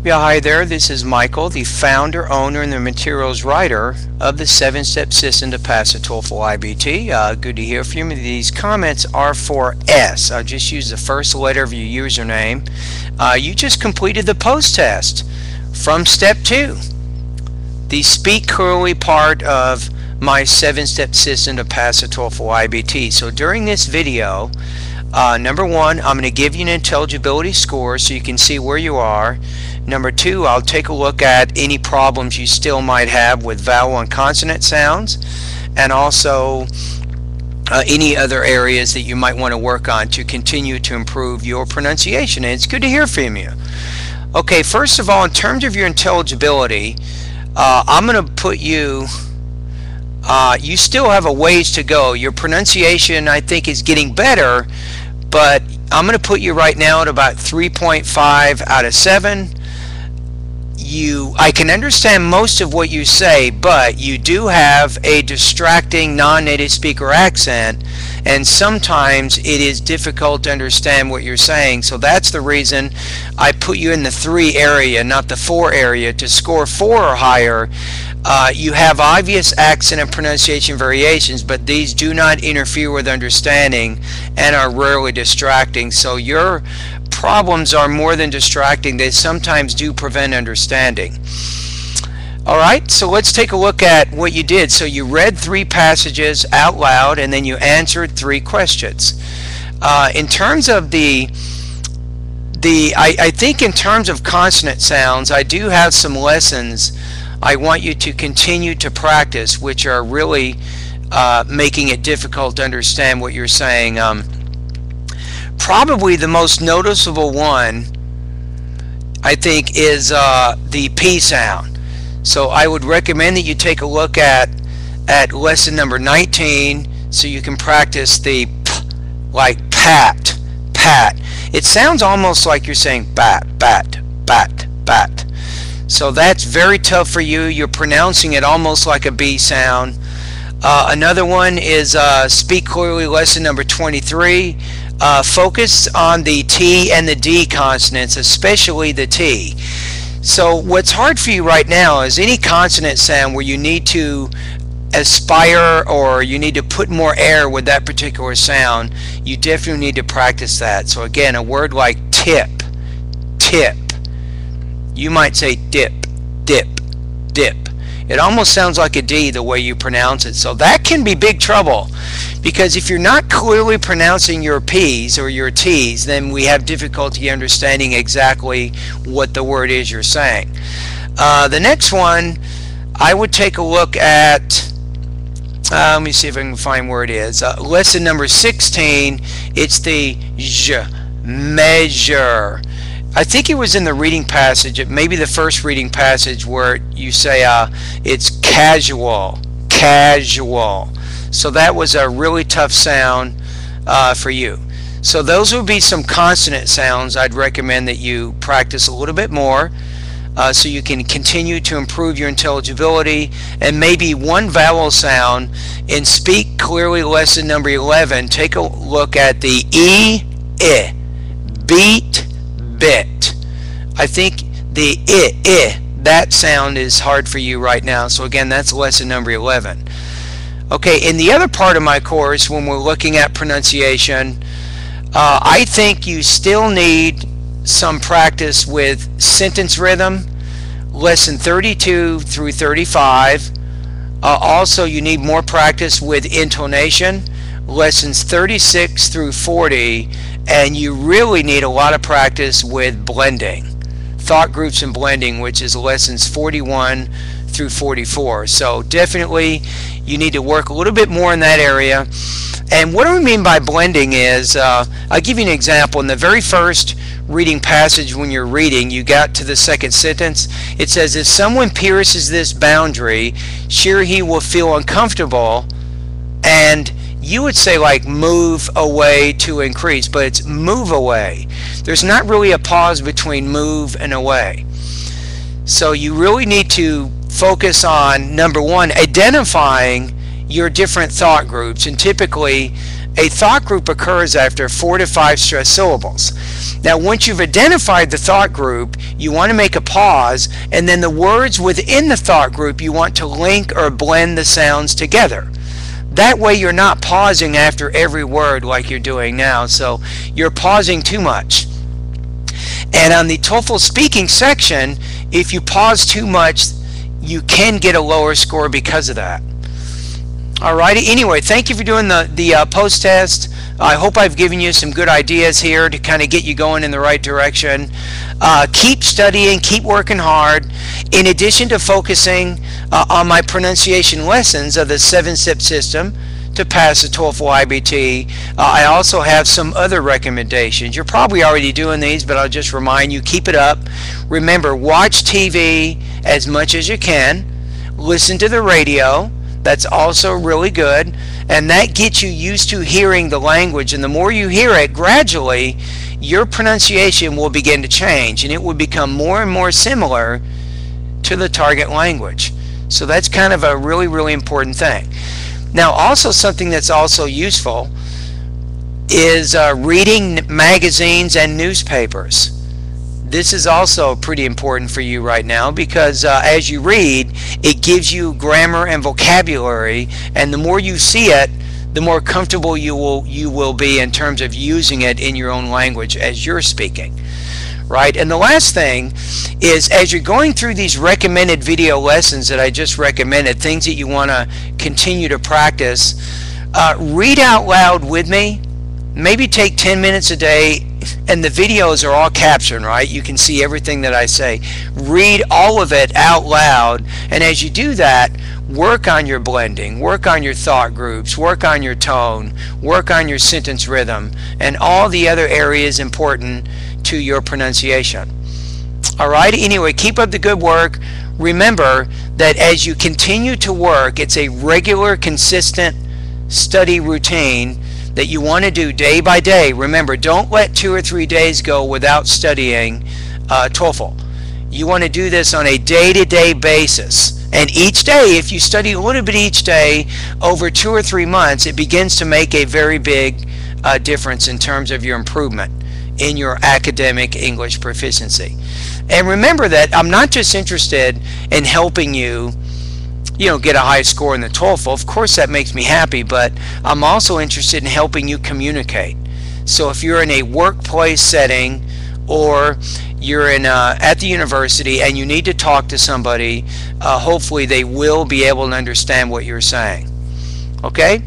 Yeah, hi there. This is Michael, the founder, owner, and the materials writer of the 7-step system to pass the TOEFL IBT. Good to hear from you. These comments are for S. I'll just use the first letter of your username. You just completed the post test from step 2, the speak clearly part of my 7-step system to pass the TOEFL IBT. So during this video, number 1, I'm going to give you an intelligibility score so you can see where you are. Number 2, I'll take a look at any problems you still might have with vowel and consonant sounds, and also any other areas that you might want to work on to continue to improve your pronunciation. And it's good to hear from you. Okay, first of all, in terms of your intelligibility, I'm going to put you, you still have a ways to go. Your pronunciation, I think, is getting better, but I'm going to put you right now at about 3.5 out of 7. I can understand most of what you say, but you do have a distracting non-native speaker accent, and sometimes it is difficult to understand what you're saying. So that's the reason I put you in the 3 area, not the 4 area. To score 4 or higher, you have obvious accent and pronunciation variations, but these do not interfere with understanding and are rarely distracting. So your problems are more than distracting. They sometimes do prevent understanding. Alright, so let's take a look at what you did. So you read 3 passages out loud and then you answered 3 questions. In terms of I think in terms of consonant sounds, I do have some lessons I want you to continue to practice, which are really making it difficult to understand what you're saying. Probably the most noticeable one, I think, is the P sound. So I would recommend that you take a look at lesson number 19 so you can practice the P, like pat, pat. It sounds almost like you're saying bat, bat, bat, bat. So that's very tough for you. You're pronouncing it almost like a B sound. Another one is speak clearly, lesson number 23. Focus on the T and the D consonants, especially the T. So what's hard for you right now is any consonant sound where you need to aspire or you need to put more air with that particular sound. You definitely need to practice that. So again, a word like tip, tip. You might say dip, dip, dip. It almost sounds like a D the way you pronounce it. So that can be big trouble, because if you're not clearly pronouncing your P's or your T's, then we have difficulty understanding exactly what the word is you're saying. The next one, I would take a look at, let me see if I can find where it is. Lesson number 16, it's the J, measure. I think it was in the reading passage, maybe the first reading passage, where you say it's casual, casual. So that was a really tough sound for you. So those would be some consonant sounds I'd recommend that you practice a little bit more so you can continue to improve your intelligibility. And maybe one vowel sound in Speak Clearly lesson number 11, take a look at the E, I, beat, bit. I think the I, that sound is hard for you right now. So again, that's lesson number 11. Okay, in the other part of my course, when we're looking at pronunciation, I think you still need some practice with sentence rhythm, lesson 32 through 35. Also, you need more practice with intonation, lessons 36 through 40, and you really need a lot of practice with blending, thought groups and blending, which is lessons 41 through 44. So definitely you need to work a little bit more in that area. And what do we mean by blending is, I'll give you an example. In the very first reading passage, when you're reading, you got to the second sentence. It says, if someone pierces this boundary, sure he will feel uncomfortable. And you would say like move away to increase, but it's move away. There's not really a pause between move and away. So you really need to focus on, number 1, identifying your different thought groups. And typically A thought group occurs after 4 to 5 stressed syllables. Now, once you've identified the thought group, you want to make a pause, and then the words within the thought group, you want to link or blend the sounds together. That way you're not pausing after every word like you're doing now, so you're pausing too much. And on the TOEFL speaking section, if you pause too much, you can get a lower score because of that. Alrighty, anyway, thank you for doing the post test. I hope I've given you some good ideas here to kind of get you going in the right direction. Keep studying, keep working hard. In addition to focusing on my pronunciation lessons of the 7-step system to pass the TOEFL IBT, I also have some other recommendations. You're probably already doing these, but I'll just remind you, keep it up. Remember, watch TV as much as you can. Listen to the radio. That's also really good, and that gets you used to hearing the language, and the more you hear it, gradually your pronunciation will begin to change, and it will become more and more similar to the target language. So that's kind of a really, really important thing. Now, also something that's also useful is reading magazines and newspapers. This is also pretty important for you right now, because as you read, it gives you grammar and vocabulary, and the more you see it, the more comfortable you will be in terms of using it in your own language as you're speaking. Right? And the last thing is, as you're going through these recommended video lessons that I just recommended, things that you want to continue to practice, read out loud with me. Maybe take 10 minutes a day, and the videos are all captioned, right? You can see everything that I say. Read all of it out loud, and as you do that, work on your blending, work on your thought groups, work on your tone, work on your sentence rhythm, and all the other areas important to your pronunciation. Alright, anyway, keep up the good work. Remember that as you continue to work, it's a regular, consistent study routine that you want to do day by day. Remember, don't let 2 or 3 days go without studying TOEFL. You want to do this on a day-to-day basis. And each day, if you study a little bit each day over 2 or 3 months, it begins to make a very big difference in terms of your improvement in your academic English proficiency. And remember that I'm not just interested in helping you get a high score in the TOEFL. Of course, that makes me happy, but I'm also interested in helping you communicate. So if you're in a workplace setting, or you're at the university and you need to talk to somebody, hopefully they will be able to understand what you're saying. Okay?